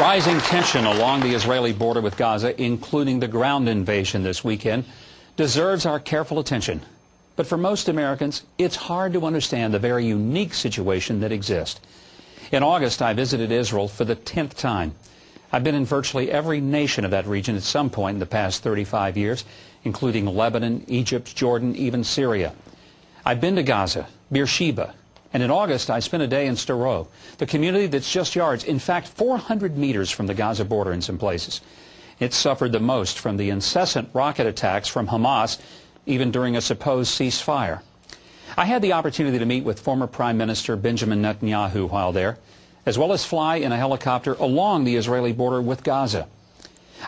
Rising tension along the Israeli border with Gaza, including the ground invasion this weekend, deserves our careful attention. But for most Americans, it's hard to understand the very unique situation that exists. In August, I visited Israel for the 10th time. I've been in virtually every nation of that region at some point in the past 35 years, including Lebanon, Egypt, Jordan, even Syria. I've been to Gaza, Beersheba, and in August, I spent a day in Sderot, the community that's just yards, in fact, 400 meters from the Gaza border in some places. It suffered the most from the incessant rocket attacks from Hamas, even during a supposed ceasefire. I had the opportunity to meet with former Prime Minister Benjamin Netanyahu while there, as well as fly in a helicopter along the Israeli border with Gaza.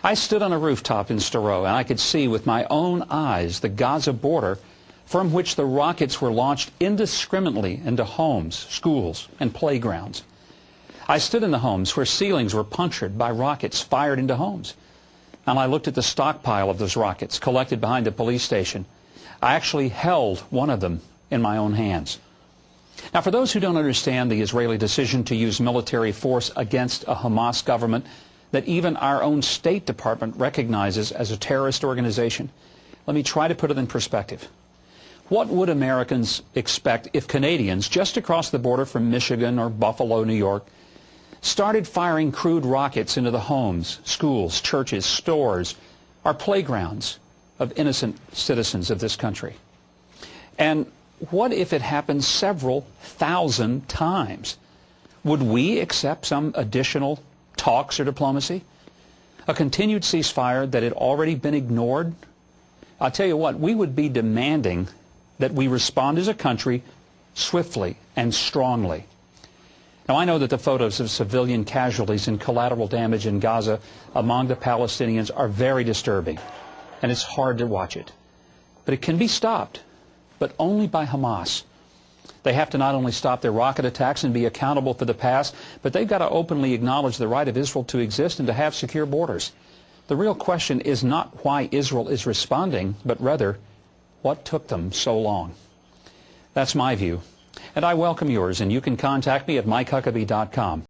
I stood on a rooftop in Sderot, and I could see with my own eyes the Gaza border from which the rockets were launched indiscriminately into homes, schools, and playgrounds. I stood in the homes where ceilings were punctured by rockets fired into homes. And I looked at the stockpile of those rockets collected behind the police station. I actually held one of them in my own hands. Now, for those who don't understand the Israeli decision to use military force against a Hamas government that even our own State Department recognizes as a terrorist organization, let me try to put it in perspective. What would Americans expect if Canadians just across the border from Michigan or Buffalo, New York, started firing crude rockets into the homes, schools, churches, stores, or playgrounds of innocent citizens of this country? And what if it happened several thousand times? Would we accept some additional talks or diplomacy? A continued ceasefire that had already been ignored? I'll tell you what, we would be demanding that we respond as a country swiftly and strongly. Now, I know that the photos of civilian casualties and collateral damage in Gaza among the Palestinians are very disturbing, and it's hard to watch it. But it can be stopped, but only by Hamas. They have to not only stop their rocket attacks and be accountable for the past, but they've got to openly acknowledge the right of Israel to exist and to have secure borders. The real question is not why Israel is responding, but rather, what took them so long? That's my view, and I welcome yours, and you can contact me at MikeHuckabee.com.